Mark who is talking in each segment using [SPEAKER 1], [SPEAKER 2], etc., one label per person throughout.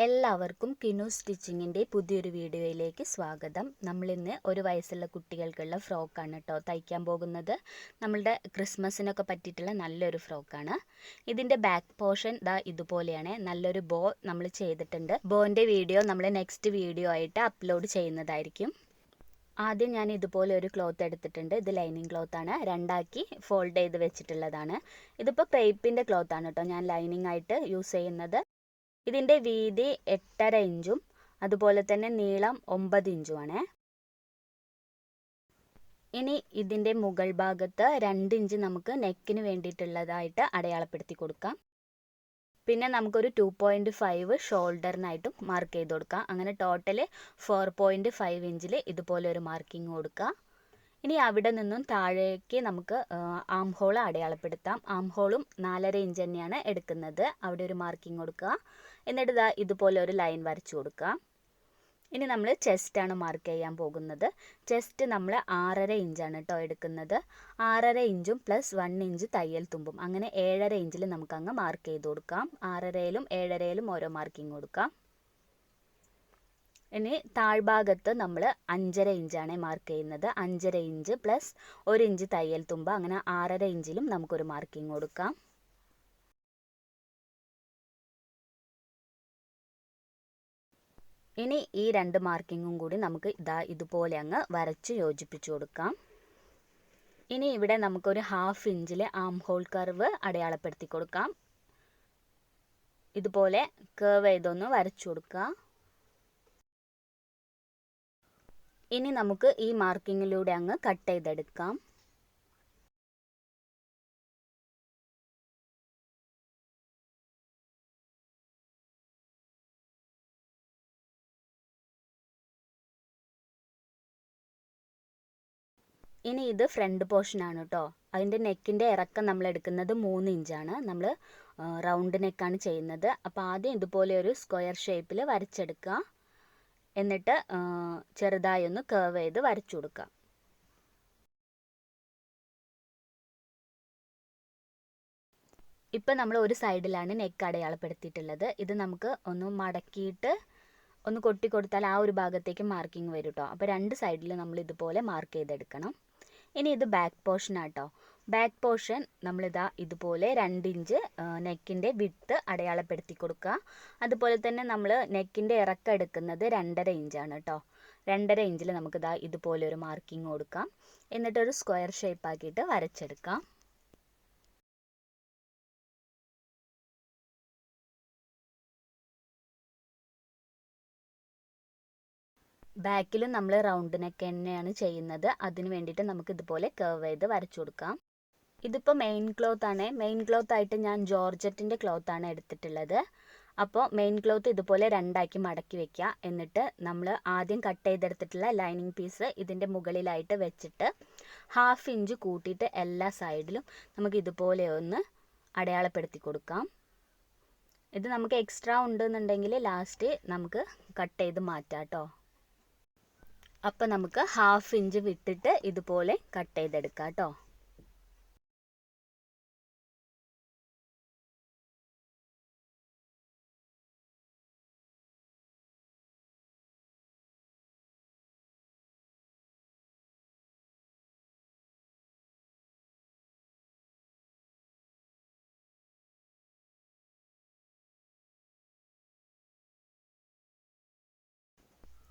[SPEAKER 1] എല്ലാവർക്കും കിനു സ്റ്റിച്ചിങ്ങിൻ്റെ പുതിയൊരു വീഡിയോയിലേക്ക് സ്വാഗതം. നമ്മളിന്ന് ഒരു വയസ്സുള്ള കുട്ടികൾക്കുള്ള ഫ്രോക്കാണ് കേട്ടോ തയ്ക്കാൻ പോകുന്നത്. നമ്മളുടെ ക്രിസ്മസിനൊക്കെ പറ്റിയിട്ടുള്ള നല്ലൊരു ഫ്രോക്കാണ്. ഇതിൻ്റെ ബാക്ക് പോർഷൻ ദാ ഇതുപോലെയാണ്. നല്ലൊരു ബോ നമ്മൾ ചെയ്തിട്ടുണ്ട്. ബോൻ്റെ വീഡിയോ നമ്മൾ നെക്സ്റ്റ് വീഡിയോ ആയിട്ട് അപ്ലോഡ് ചെയ്യുന്നതായിരിക്കും. ആദ്യം ഞാൻ ഇതുപോലെ ഒരു ക്ലോത്ത് എടുത്തിട്ടുണ്ട്. ഇത് ലൈനിങ് ക്ലോത്താണ്, രണ്ടാക്കി ഫോൾഡ് ചെയ്ത് വെച്ചിട്ടുള്ളതാണ്. ഇതിപ്പോൾ ക്രേപ്പിൻ്റെ ക്ലോത്താണ് കേട്ടോ ഞാൻ ലൈനിങ് ആയിട്ട് യൂസ് ചെയ്യുന്നത്. ഇതിൻ്റെ വീതി 8.5 ഇഞ്ചും അതുപോലെ തന്നെ നീളം 9 ഇഞ്ചുമാണ്. ഇനി ഇതിൻ്റെ മുകൾ ഭാഗത്ത് 2 ഇഞ്ച് നമുക്ക് നെക്കിന് വേണ്ടിയിട്ടുള്ളതായിട്ട് അടയാളപ്പെടുത്തി കൊടുക്കാം. പിന്നെ നമുക്കൊരു 2.5 ഷോൾഡറിനായിട്ടും മാർക്ക് ചെയ്ത് കൊടുക്കാം. അങ്ങനെ ടോട്ടൽ 4.5 ഇഞ്ചിൽ ഇതുപോലെ ഒരു മാർക്കിംഗ് കൊടുക്കുക. ഇനി അവിടെ നിന്നും താഴേക്ക് നമുക്ക് ആം ഹോൾ അടയാളപ്പെടുത്താം. ആം ഹോളും 4.5 ഇഞ്ച് തന്നെയാണ് എടുക്കുന്നത്. അവിടെ ഒരു മാർക്കിംഗ് കൊടുക്കുക. എന്നിട്ട് ഇതാ ഇതുപോലെ ഒരു ലൈൻ വരച്ചു കൊടുക്കുക. ഇനി നമ്മൾ ചെസ്റ്റാണ് മാർക്ക് ചെയ്യാൻ പോകുന്നത്. ചെസ്റ്റ് നമ്മൾ 6.5 ഇഞ്ചാണ് കേട്ടോ എടുക്കുന്നത്. 6.5 ഇഞ്ചും പ്ലസ് 1 ഇഞ്ച് തയ്യൽ തുമ്പും, അങ്ങനെ 7.5 ഇഞ്ചിൽ നമുക്കങ്ങ് മാർക്ക് ചെയ്ത് കൊടുക്കാം. 6.5ലും 7.5ലും ഓരോ മാർക്കിംഗ് കൊടുക്കാം. ഇനി താഴ്ഭാഗത്ത് നമ്മൾ 5.5 ഇഞ്ചാണ് മാർക്ക് ചെയ്യുന്നത്. 5.5 ഇഞ്ച് പ്ലസ് 1 ഇഞ്ച് തയ്യൽ തുമ്പ്, അങ്ങനെ 6.5 ഇഞ്ചിലും നമുക്കൊരു മാർക്കിംഗ് കൊടുക്കാം. ഇനി ഈ 2 മാർക്കിങ്ങും കൂടി നമുക്ക് ഇതുപോലെ അങ്ങ് വരച്ച് യോജിപ്പിച്ചു കൊടുക്കാം. ഇനി ഇവിടെ നമുക്കൊരു 1/2 ഇഞ്ചിൽ ആം ഹോൾ കർവ് അടയാളപ്പെടുത്തി കൊടുക്കാം. ഇതുപോലെ കർവ് ചെയ്തൊന്ന് വരച്ചു കൊടുക്കുക. ഇനി നമുക്ക് ഈ മാർക്കിങ്ങിലൂടെ അങ്ങ് കട്ട് ചെയ്തെടുക്കാം. ഇനി ഇത് ഫ്രണ്ട് പോർഷൻ ആണ് കേട്ടോ. അതിൻ്റെ നെക്കിൻ്റെ ഇറക്കം നമ്മൾ എടുക്കുന്നത് 3 ഇഞ്ചാണ്. നമ്മൾ റൗണ്ട് നെക്കാണ് ചെയ്യുന്നത്. അപ്പോൾ ആദ്യം ഇതുപോലെ ഒരു സ്ക്വയർ ഷേപ്പിൽ വരച്ചെടുക്കുക. എന്നിട്ട് ചെറുതായി ഒന്ന് കർവ് ചെയ്ത് വരച്ചു കൊടുക്കുക. ഇപ്പം നമ്മൾ ഒരു സൈഡിലാണ് നെക്ക് അടയാളപ്പെടുത്തിയിട്ടുള്ളത്. ഇത് നമുക്ക് ഒന്ന് മടക്കിയിട്ട് ഒന്ന് കൊട്ടി കൊടുത്താൽ ആ ഒരു ഭാഗത്തേക്ക് മാർക്കിംഗ് വരും കേട്ടോ. അപ്പോൾ 2 സൈഡിൽ നമ്മൾ ഇതുപോലെ മാർക്ക് ചെയ്തെടുക്കണം. ഇനി ഇത് ബാക്ക് പോർഷൻ ആട്ടോ. ബാക്ക് പോർഷൻ നമ്മളിതാ ഇതുപോലെ 2 ഇഞ്ച് നെക്കിൻ്റെ വിഡ്ത്ത് അടയാളപ്പെടുത്തി കൊടുക്കുക. അതുപോലെ തന്നെ നമ്മൾ നെക്കിൻ്റെ ഇറക്കം എടുക്കുന്നത് 2.5 ഇഞ്ചാണ് കേട്ടോ. 2.5 ഇഞ്ചിൽ നമുക്കിതാ ഇതുപോലെ ഒരു മാർക്കിംഗ് കൊടുക്കാം. എന്നിട്ടൊരു സ്ക്വയർ ഷേപ്പ് ആക്കിയിട്ട് വരച്ചെടുക്കാം. ബാക്കിലും നമ്മൾ റൗണ്ട് നെക്ക് തന്നെയാണ് ചെയ്യുന്നത്. അതിന് വേണ്ടിയിട്ട് നമുക്ക് ഇതുപോലെ കർവ് ചെയ്ത് വരച്ചു കൊടുക്കാം. ഇതിപ്പോൾ മെയിൻ ക്ലോത്ത് ആണ്. മെയിൻ ക്ലോത്ത് ആയിട്ട് ഞാൻ ജോർജറ്റിൻ്റെ ക്ലോത്ത് ആണ് എടുത്തിട്ടുള്ളത്. അപ്പോൾ മെയിൻ ക്ലോത്ത് ഇതുപോലെ 2ആക്കി മടക്കി വെക്കുക. എന്നിട്ട് നമ്മൾ ആദ്യം കട്ട് ചെയ്തെടുത്തിട്ടുള്ള ലൈനിങ് പീസ് ഇതിൻ്റെ മുകളിലായിട്ട് വെച്ചിട്ട് 1/2 ഇഞ്ച് കൂട്ടിയിട്ട് എല്ലാ സൈഡിലും നമുക്ക് ഇതുപോലെ ഒന്ന് അടയാളപ്പെടുത്തി കൊടുക്കാം. ഇത് നമുക്ക് എക്സ്ട്രാ ഉണ്ടെന്നുണ്ടെങ്കിൽ ലാസ്റ്റ് നമുക്ക് കട്ട് ചെയ്ത് മാറ്റാം കേട്ടോ. അപ്പോൾ നമുക്ക് 1/2 ഇഞ്ച് വിട്ടിട്ട് ഇതുപോലെ കട്ട് ചെയ്തെടുക്കാം കേട്ടോ.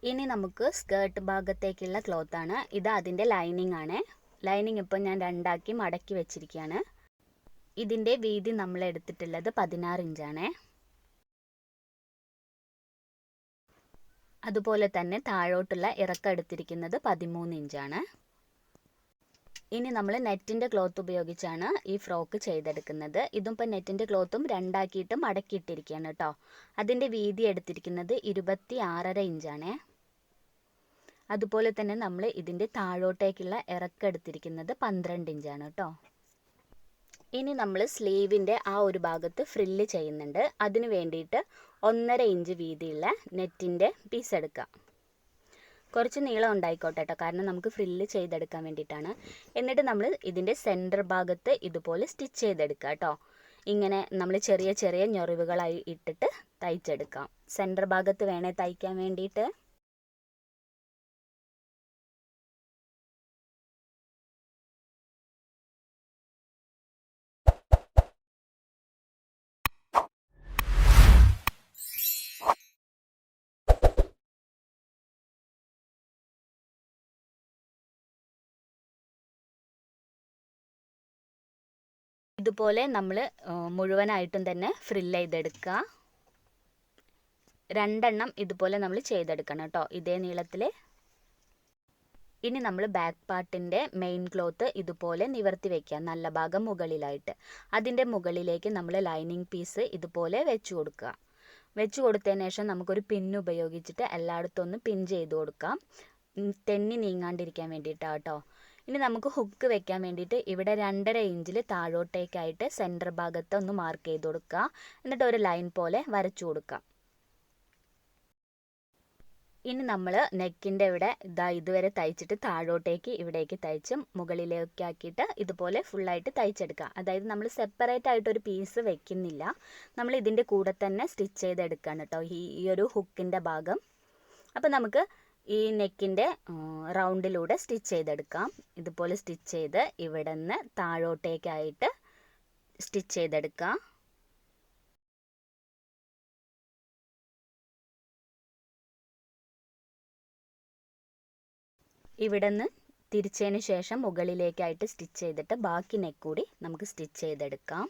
[SPEAKER 1] ഇനി നമുക്ക് സ്കേർട്ട് ഭാഗത്തേക്കുള്ള ക്ലോത്താണ്. ഇത് അതിൻ്റെ ലൈനിങ് ആണ്. ലൈനിങ് ഇപ്പോൾ ഞാൻ 2ആക്കി മടക്കി വെച്ചിരിക്കുകയാണ്. ഇതിൻ്റെ വീതി നമ്മൾ എടുത്തിട്ടുള്ളത് 16 ഇഞ്ചാണ്. അതുപോലെ തന്നെ താഴോട്ടുള്ള ഇറക്കം എടുത്തിരിക്കുന്നത് 13 ഇഞ്ചാണ്. ഇനി നമ്മൾ നെറ്റിൻ്റെ ക്ലോത്ത് ഉപയോഗിച്ചാണ് ഈ ഫ്രോക്ക് ചെയ്തെടുക്കുന്നത്. ഇതും ഇപ്പോൾ നെറ്റിൻ്റെ ക്ലോത്തും 2ആക്കിയിട്ട് മടക്കിയിട്ടിരിക്കുകയാണ് കേട്ടോ. അതിൻ്റെ വീതി എടുത്തിരിക്കുന്നത് 26.5 ഇഞ്ചാണ്. അതുപോലെ തന്നെ നമ്മൾ ഇതിൻ്റെ താഴോട്ടേക്കുള്ള ഇറക്കം എടുത്തിരിക്കുന്നത് 12 ഇഞ്ചാണ് കേട്ടോ. ഇനി നമ്മൾ സ്ലീവിൻ്റെ ആ ഒരു ഭാഗത്ത് ഫ്രില്ല് ചെയ്യുന്നുണ്ട്. അതിന് വേണ്ടിയിട്ട് 1.5 ഇഞ്ച് വീതിയുള്ള നെറ്റിൻ്റെ പീസ് എടുക്കുക. കുറച്ച് നീളം ഉണ്ടായിക്കോട്ടെ കേട്ടോ, കാരണം നമുക്ക് ഫ്രില്ല് ചെയ്തെടുക്കാൻ വേണ്ടിയിട്ടാണ്. എന്നിട്ട് നമ്മൾ ഇതിൻ്റെ സെൻറ്റർ ഭാഗത്ത് ഇതുപോലെ സ്റ്റിച്ച് ചെയ്തെടുക്കുക കേട്ടോ. ഇങ്ങനെ നമ്മൾ ചെറിയ ചെറിയ ഞൊറിവുകളായി ഇട്ടിട്ട് തയ്ച്ചെടുക്കാം. സെൻറ്റർ ഭാഗത്ത് വേണേ തയ്ക്കാൻ വേണ്ടിയിട്ട്. ഇതുപോലെ നമ്മൾ മുഴുവനായിട്ടും തന്നെ ഫ്രില്ല് ചെയ്തെടുക്കുക. 2 എണ്ണം ഇതുപോലെ നമ്മൾ ചെയ്തെടുക്കണം കേട്ടോ, ഇതേ നീളത്തിൽ. ഇനി നമ്മൾ ബാക്ക് പാർട്ടിൻ്റെ മെയിൻ ക്ലോത്ത് ഇതുപോലെ നിവർത്തി വയ്ക്കുക, നല്ല ഭാഗം മുകളിലായിട്ട്. അതിൻ്റെ മുകളിലേക്ക് നമ്മൾ ലൈനിങ് പീസ് ഇതുപോലെ വെച്ച് കൊടുക്കുക. വെച്ച് കൊടുത്തതിന് ശേഷം നമുക്കൊരു പിൻ ഉപയോഗിച്ചിട്ട് എല്ലായിടത്തും ഒന്ന് പിൻ ചെയ്ത് കൊടുക്കാം, തെന്നി നീങ്ങാണ്ടിരിക്കാൻ വേണ്ടിയിട്ടാണ് കേട്ടോ. ഇനി നമുക്ക് ഹുക്ക് വെക്കാൻ വേണ്ടിയിട്ട് ഇവിടെ 2.5 ഇഞ്ചിൽ താഴോട്ടേക്കായിട്ട് സെൻറ്റർ ഭാഗത്ത് ഒന്ന് മാർക്ക് ചെയ്ത് കൊടുക്കുക. എന്നിട്ട് ഒരു ലൈൻ പോലെ വരച്ചു കൊടുക്കാം. ഇനി നമ്മൾ നെക്കിൻ്റെ ഇവിടെ ഇതുവരെ തയ്ച്ചിട്ട് താഴോട്ടേക്ക് ഇവിടേക്ക് തയ്ച്ച് മുകളിലേക്ക് ആക്കിയിട്ട് ഇതുപോലെ ഫുള്ളായിട്ട് തയ്ച്ചെടുക്കുക. അതായത് നമ്മൾ സെപ്പറേറ്റ് ആയിട്ടൊരു പീസ് വെക്കുന്നില്ല, നമ്മൾ ഇതിൻ്റെ കൂടെ തന്നെ സ്റ്റിച്ച് ചെയ്തെടുക്കുകയാണ് കേട്ടോ ഈ ഒരു ഹുക്കിൻ്റെ ഭാഗം. അപ്പോൾ നമുക്ക് ഈ നെക്കിൻ്റെ റൗണ്ടിലൂടെ സ്റ്റിച്ച് ചെയ്തെടുക്കാം. ഇതുപോലെ സ്റ്റിച്ച് ചെയ്ത് ഇവിടെ നിന്ന് താഴോട്ടേക്കായിട്ട് സ്റ്റിച്ച് ചെയ്തെടുക്കാം. ഇവിടെ നിന്ന് തിരിച്ചതിന് ശേഷം മുകളിലേക്കായിട്ട് സ്റ്റിച്ച് ചെയ്തിട്ട് ബാക്കി നെക്ക് കൂടി നമുക്ക് സ്റ്റിച്ച് ചെയ്തെടുക്കാം.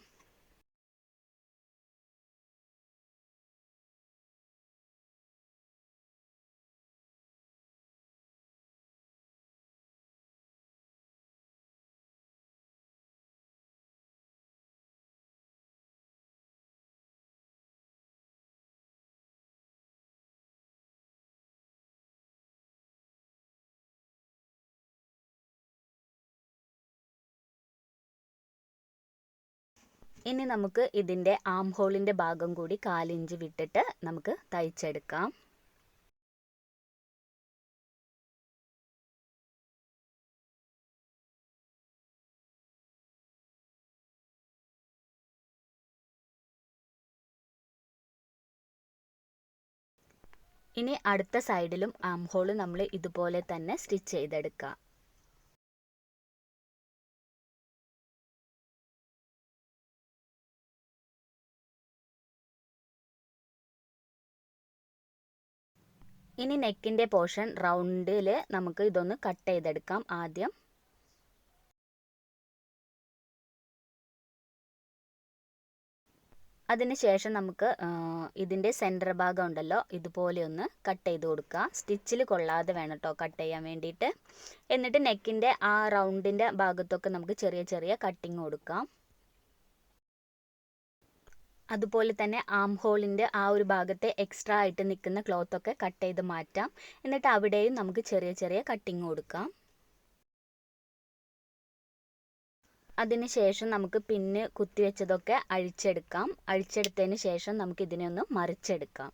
[SPEAKER 1] ഇനി നമുക്ക് ഇതിൻ്റെ ആം ഹോളിൻ്റെ ഭാഗം കൂടി 1/4 ഇഞ്ച് വിട്ടിട്ട് നമുക്ക് തയ്ച്ചെടുക്കാം. ഇനി അടുത്ത സൈഡിലും ആം ഹോൾ നമ്മൾ ഇതുപോലെ തന്നെ സ്റ്റിച്ച് ചെയ്തെടുക്കുക. ഇനി നെക്കിൻ്റെ പോർഷൻ റൗണ്ടിൽ നമുക്ക് ഇതൊന്ന് കട്ട് ചെയ്തെടുക്കാം ആദ്യം. അതിനുശേഷം നമുക്ക് ഇതിൻ്റെ സെൻറ്റർ ഭാഗം ഉണ്ടല്ലോ, ഇതുപോലെ ഒന്ന് കട്ട് ചെയ്ത് കൊടുക്കുക. സ്റ്റിച്ചിൽ കൊള്ളാതെ വേണം കേട്ടോ കട്ട് ചെയ്യാൻ വേണ്ടിയിട്ട്. എന്നിട്ട് നെക്കിൻ്റെ ആ റൗണ്ടിൻ്റെ ഭാഗത്തൊക്കെ നമുക്ക് ചെറിയ ചെറിയ കട്ടിങ് കൊടുക്കാം. അതുപോലെ തന്നെ ആം ഹോളിൻ്റെ ആ ഒരു ഭാഗത്തെ എക്സ്ട്രാ ആയിട്ട് നിൽക്കുന്ന ക്ലോത്തൊക്കെ കട്ട് ചെയ്ത് മാറ്റാം. എന്നിട്ട് അവിടെയും നമുക്ക് ചെറിയ ചെറിയ കട്ടിങ് കൊടുക്കാം. അതിനുശേഷം നമുക്ക് പിന്ന് കുത്തിവെച്ചതൊക്കെ അഴിച്ചെടുക്കാം. അഴിച്ചെടുത്തതിന് ശേഷം നമുക്ക് ഇതിനെ ഒന്ന് മറിച്ചെടുക്കാം.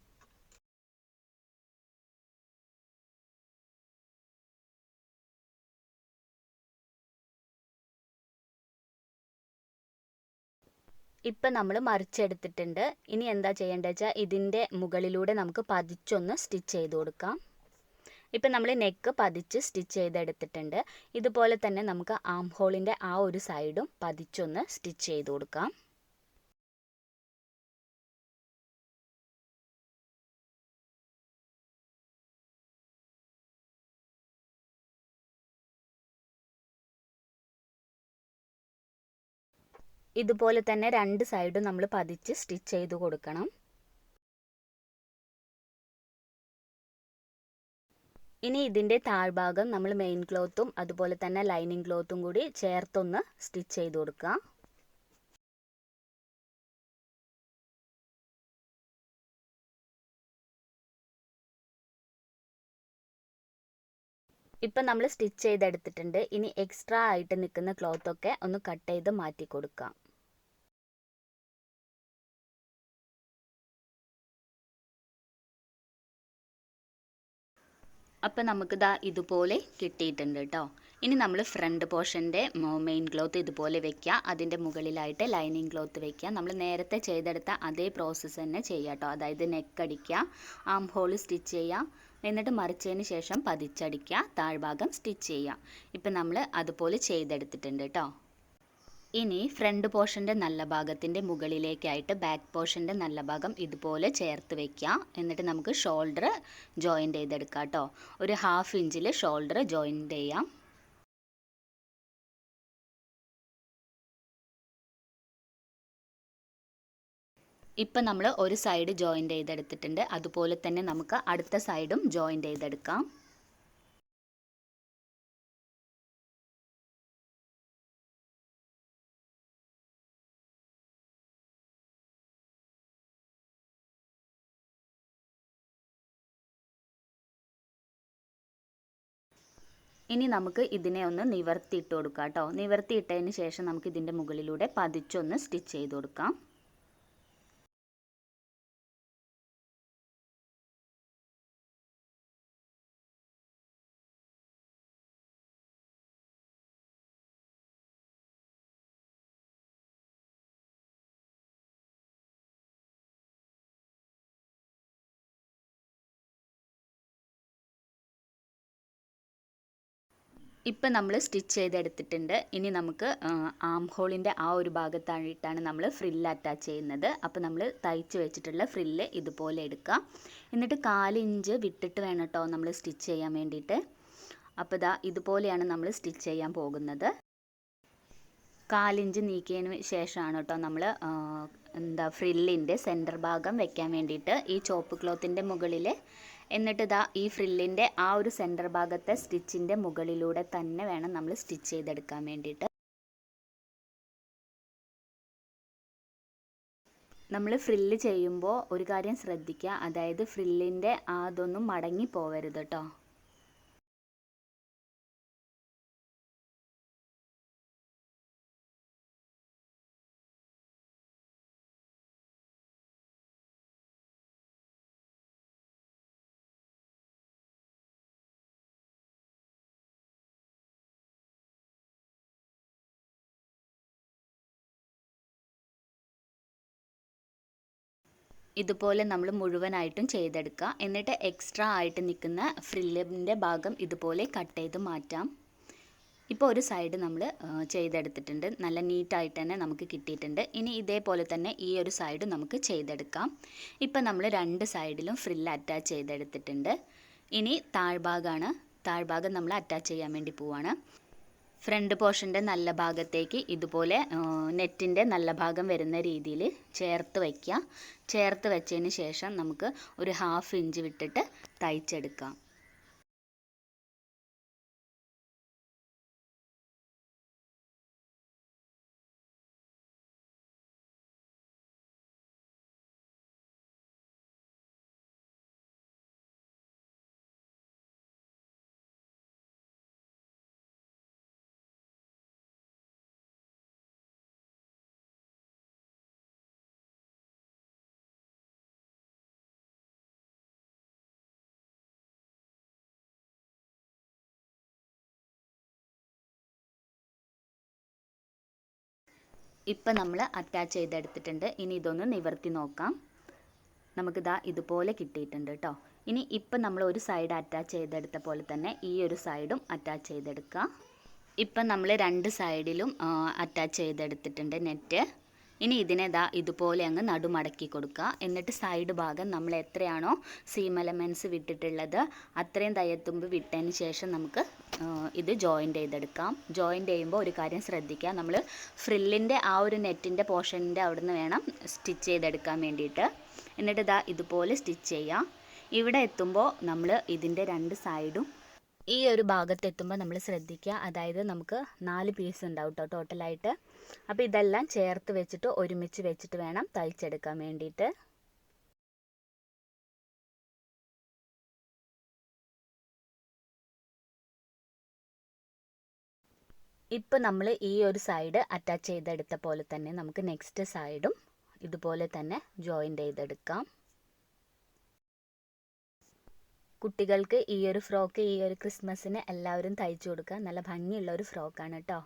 [SPEAKER 1] ഇപ്പം നമ്മൾ മറിച്ചെടുത്തിട്ടുണ്ട്. ഇനി എന്താ ചെയ്യേണ്ടത് വെച്ചാൽ ഇതിൻ്റെ മുകളിലൂടെ നമുക്ക് പതിച്ചൊന്ന് സ്റ്റിച്ച് ചെയ്ത് കൊടുക്കാം. ഇപ്പം നമ്മൾ നെക്ക് പതിച്ച് സ്റ്റിച്ച് ചെയ്തെടുത്തിട്ടുണ്ട്. ഇതുപോലെ തന്നെ നമുക്ക് ആം ഹോളിൻ്റെ ആ ഒരു സൈഡും പതിച്ചൊന്ന് സ്റ്റിച്ച് ചെയ്ത് കൊടുക്കാം. ഇതുപോലെ തന്നെ 2 സൈഡും നമ്മൾ പതിച്ച് സ്റ്റിച്ച് ചെയ്ത് കൊടുക്കണം. ഇനി ഇതിൻ്റെ താഴ്ഭാഗം നമ്മൾ മെയിൻ ക്ലോത്തും അതുപോലെ തന്നെ ലൈനിങ് ക്ലോത്തും കൂടി ചേർത്തൊന്ന് സ്റ്റിച്ച് ചെയ്ത് കൊടുക്കുക. ഇപ്പം നമ്മൾ സ്റ്റിച്ച് ചെയ്തെടുത്തിട്ടുണ്ട്. ഇനി എക്സ്ട്രാ ആയിട്ട് നിൽക്കുന്ന ക്ലോത്തൊക്കെ ഒന്ന് കട്ട് ചെയ്ത് മാറ്റി കൊടുക്കാം. അപ്പം നമുക്ക് ഇതുപോലെ കിട്ടിയിട്ടുണ്ട് കേട്ടോ. ഇനി നമ്മൾ ഫ്രണ്ട് പോർഷൻ്റെ മെയിൻ ക്ലോത്ത് ഇതുപോലെ വെക്കുക. അതിൻ്റെ മുകളിലായിട്ട് ലൈനിങ് ക്ലോത്ത് വെക്കുക. നമ്മൾ നേരത്തെ ചെയ്തെടുത്ത അതേ പ്രോസസ്സ് തന്നെ ചെയ്യുക കേട്ടോ. അതായത് നെക്ക് അടിക്കുക, ആം ഹോൾ സ്റ്റിച്ച് ചെയ്യുക, എന്നിട്ട് മറിച്ചതിന് ശേഷം പതിച്ചടിക്കുക, താഴ്ഭാഗം സ്റ്റിച്ച് ചെയ്യുക. ഇപ്പം നമ്മൾ അതുപോലെ ചെയ്തെടുത്തിട്ടുണ്ട് കേട്ടോ. ഇനി ഫ്രണ്ട് പോർഷൻ്റെ നല്ല ഭാഗത്തിൻ്റെ മുകളിലേക്കായിട്ട് ബാക്ക് പോർഷൻ്റെ നല്ല ഭാഗം ഇതുപോലെ ചേർത്ത് വെക്കുക. എന്നിട്ട് നമുക്ക് ഷോൾഡർ ജോയിൻ്റ് ചെയ്തെടുക്കാം കേട്ടോ. ഒരു 1/2 ഇഞ്ചിൽ ഷോൾഡർ ജോയിൻ്റ് ചെയ്യാം. ഇപ്പം നമ്മൾ ഒരു സൈഡ് ജോയിൻ്റ് ചെയ്തെടുത്തിട്ടുണ്ട്. അതുപോലെ തന്നെ നമുക്ക് അടുത്ത സൈഡും ജോയിൻ്റ് ചെയ്തെടുക്കാം. ഇനി നമുക്ക് ഇതിനെ ഒന്ന് നിവർത്തിയിട്ട് കൊടുക്കാം കേട്ടോ. നിവർത്തിയിട്ടതിന് ശേഷം നമുക്ക് ഇതിൻ്റെ മുകളിലൂടെ പതിച്ചൊന്ന് സ്റ്റിച്ച് ചെയ്ത് കൊടുക്കാം. ഇപ്പം നമ്മൾ സ്റ്റിച്ച് ചെയ്തെടുത്തിട്ടുണ്ട്. ഇനി നമുക്ക് ആം ഹോളിൻ്റെ ആ ഒരു ഭാഗത്തായിട്ടാണ് നമ്മൾ ഫ്രില്ല് അറ്റാച്ച് ചെയ്യുന്നത്. അപ്പോൾ നമ്മൾ തയ്ച്ച് വെച്ചിട്ടുള്ള ഫ്രില്ല് ഇതുപോലെ എടുക്കുക. എന്നിട്ട് 1/4 ഇഞ്ച് വിട്ടിട്ട് വേണം കേട്ടോ നമ്മൾ സ്റ്റിച്ച് ചെയ്യാൻ വേണ്ടിയിട്ട്. അപ്പോൾ ഇതാ ഇതുപോലെയാണ് നമ്മൾ സ്റ്റിച്ച് ചെയ്യാൻ പോകുന്നത്. 1/4 ഇഞ്ച് നീക്കിയതിന് ശേഷമാണ് കേട്ടോ നമ്മൾ ഫ്രില്ലിൻ്റെ സെൻറ്റർ ഭാഗം വെക്കാൻ വേണ്ടിയിട്ട് ഈ ചോപ്പ് ക്ലോത്തിൻ്റെ മുകളിൽ. എന്നിട്ട് ഇതാ ഈ ഫ്രില്ലിൻ്റെ ആ ഒരു സെൻറ്റർ ഭാഗത്തെ സ്റ്റിച്ചിൻ്റെ മുകളിലൂടെ തന്നെ വേണം നമ്മൾ സ്റ്റിച്ച് ചെയ്തെടുക്കാൻ വേണ്ടിയിട്ട്. നമ്മൾ ഫ്രില്ല് ചെയ്യുമ്പോൾ ഒരു കാര്യം ശ്രദ്ധിക്കുക, അതായത് ഫ്രില്ലിൻ്റെ അതൊന്നും മടങ്ങി പോവരുത് കേട്ടോ. ഇതുപോലെ നമ്മൾ മുഴുവനായിട്ടും ചെയ്തെടുക്കുക. എന്നിട്ട് എക്സ്ട്രാ ആയിട്ട് നിൽക്കുന്ന ഫ്രില്ലിൻ്റെ ഭാഗം ഇതുപോലെ കട്ട് ചെയ്ത് മാറ്റാം. ഇപ്പോൾ ഒരു സൈഡ് നമ്മൾ ചെയ്തെടുത്തിട്ടുണ്ട്. നല്ല നീറ്റായിട്ട് തന്നെ നമുക്ക് കിട്ടിയിട്ടുണ്ട്. ഇനി ഇതേപോലെ തന്നെ ഈ ഒരു സൈഡ് നമുക്ക് ചെയ്തെടുക്കാം. ഇപ്പം നമ്മൾ 2 സൈഡിലും ഫ്രില്ല് അറ്റാച്ച് ചെയ്തെടുത്തിട്ടുണ്ട്. ഇനി താഴ്ഭാഗം നമ്മൾ അറ്റാച്ച് ചെയ്യാൻ വേണ്ടി പോവാണ്. ഫ്രണ്ട് പോർഷൻ്റെ നല്ല ഭാഗത്തേക്ക് ഇതുപോലെ നെറ്റിൻ്റെ നല്ല ഭാഗം വരുന്ന രീതിയിൽ ചേർത്ത് വയ്ക്കുക. ചേർത്ത് വെച്ചതിന് ശേഷം നമുക്ക് ഒരു 1/2 ഇഞ്ച് വിട്ടിട്ട് തയ്ച്ചെടുക്കാം. ഇപ്പം നമ്മൾ അറ്റാച്ച് ചെയ്തെടുത്തിട്ടുണ്ട്. ഇനി ഇതൊന്ന് നിവർത്തി നോക്കാം. നമുക്കിതാ ഇതുപോലെ കിട്ടിയിട്ടുണ്ട് കേട്ടോ. ഇനി ഇപ്പം നമ്മൾ ഒരു സൈഡ് അറ്റാച്ച് ചെയ്തെടുത്ത പോലെ തന്നെ ഈ ഒരു സൈഡും അറ്റാച്ച് ചെയ്തെടുക്കുക. ഇപ്പം നമ്മൾ 2 സൈഡിലും അറ്റാച്ച് ചെയ്തെടുത്തിട്ടുണ്ട് നെറ്റ്. ഇനി ഇതിനെ ഇതുപോലെ അങ്ങ് നടുമടക്കി കൊടുക്കുക. എന്നിട്ട് സൈഡ് ഭാഗം നമ്മൾ എത്രയാണോ സീം എലമെൻറ്റ്സ് വിട്ടിട്ടുള്ളത് അത്രയും തയ്യത്തുമ്പ് വിട്ടതിന് ശേഷം നമുക്ക് ഇത് ജോയിൻ്റ് ചെയ്തെടുക്കാം. ജോയിൻ്റ് ചെയ്യുമ്പോൾ ഒരു കാര്യം ശ്രദ്ധിക്കുക, നമ്മൾ ഫ്രില്ലിൻ്റെ ആ ഒരു നെറ്റിൻ്റെ പോർഷൻ്റെ അവിടുന്ന് വേണം സ്റ്റിച്ച് ചെയ്തെടുക്കാൻ വേണ്ടിയിട്ട്. എന്നിട്ട് ഇതുപോലെ സ്റ്റിച്ച് ചെയ്യാം. ഇവിടെ എത്തുമ്പോൾ നമ്മൾ ഇതിൻ്റെ 2 സൈഡും ഈ ഒരു ഭാഗത്തെത്തുമ്പോൾ നമ്മൾ ശ്രദ്ധിക്കുക, അതായത് നമുക്ക് 4 പീസ് ഉണ്ടാവും കേട്ടോ ടോട്ടലായിട്ട്. അപ്പോൾ ഇതെല്ലാം ചേർത്ത് വെച്ചിട്ട് ഒരുമിച്ച് വെച്ചിട്ട് വേണം തയ്ച്ചെടുക്കാൻ വേണ്ടിയിട്ട്. ഇപ്പോൾ നമ്മൾ ഈ ഒരു സൈഡ് അറ്റാച്ച് ചെയ്തെടുത്ത പോലെ തന്നെ നമുക്ക് നെക്സ്റ്റ് സൈഡും ഇതുപോലെ തന്നെ ജോയിൻ്റ് ചെയ്തെടുക്കാം. കുട്ടികൾക്ക് ഈ ഒരു ഫ്രോക്ക് ഈ ഒരു ക്രിസ്മസിന് എല്ലാവരും തയ്ച്ചു കൊടുക്കുക. നല്ല ഭംഗിയുള്ള ഒരു ഫ്രോക്കാണ് കേട്ടോ.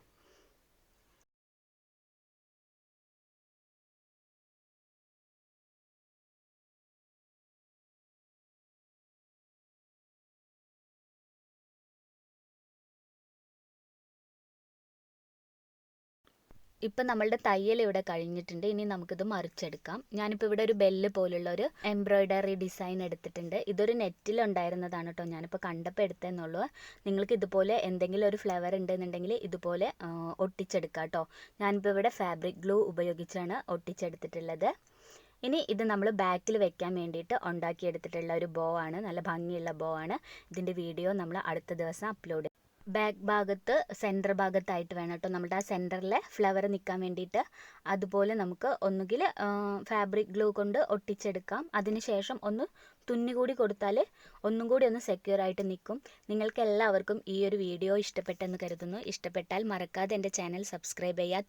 [SPEAKER 1] ഇപ്പം നമ്മളുടെ തയ്യൽ ഇവിടെ കഴിഞ്ഞിട്ടുണ്ട്. ഇനി നമുക്കിത് മറിച്ചെടുക്കാം. ഞാനിപ്പോൾ ഇവിടെ ഒരു ബെല്ല് പോലുള്ള ഒരു എംബ്രോയ്ഡറി ഡിസൈൻ എടുത്തിട്ടുണ്ട്. ഇതൊരു നെറ്റിലുണ്ടായിരുന്നതാണ് കേട്ടോ, ഞാനിപ്പോൾ കണ്ടപ്പോൾ എടുത്തതെന്നുള്ളൂ. നിങ്ങൾക്ക് ഇതുപോലെ എന്തെങ്കിലും ഒരു ഫ്ലവർ ഉണ്ടെന്നുണ്ടെങ്കിൽ ഇതുപോലെ ഒട്ടിച്ചെടുക്കാം കേട്ടോ. ഞാനിപ്പോൾ ഇവിടെ ഫാബ്രിക് ഗ്ലൂ ഉപയോഗിച്ചാണ് ഒട്ടിച്ചെടുത്തിട്ടുള്ളത്. ഇനി ഇത് നമ്മൾ ബാക്കിൽ വെക്കാൻ വേണ്ടിയിട്ട് ഉണ്ടാക്കിയെടുത്തിട്ടുള്ള ഒരു ബോ ആണ്. നല്ല ഭംഗിയുള്ള ബോ ആണ്. ഇതിൻ്റെ വീഡിയോ നമ്മൾ അടുത്ത ദിവസം അപ്ലോഡ് ചെയ്യും. ബാക്ക് ഭാഗത്ത് സെൻറ്റർ ഭാഗത്തായിട്ട് വേണം കേട്ടോ നമ്മുടെ ആ സെൻറ്ററിലെ ഫ്ലവർ നിൽക്കാൻ വേണ്ടിയിട്ട്. അതുപോലെ നമുക്ക് ഒന്നുകിൽ ഫാബ്രിക് ഗ്ലൂ കൊണ്ട് ഒട്ടിച്ചെടുക്കാം. അതിനുശേഷം ഒന്ന് തുന്നി കൂടി കൊടുത്താൽ ഒന്നും കൂടി ഒന്ന് സെക്യൂർ ആയിട്ട് നിൽക്കും. നിങ്ങൾക്ക് എല്ലാവർക്കും ഈ ഒരു വീഡിയോ ഇഷ്ടപ്പെട്ടെന്ന് കരുതുന്നു. ഇഷ്ടപ്പെട്ടാൽ മറക്കാതെ എൻ്റെ ചാനൽ സബ്സ്ക്രൈബ് ചെയ്യുക.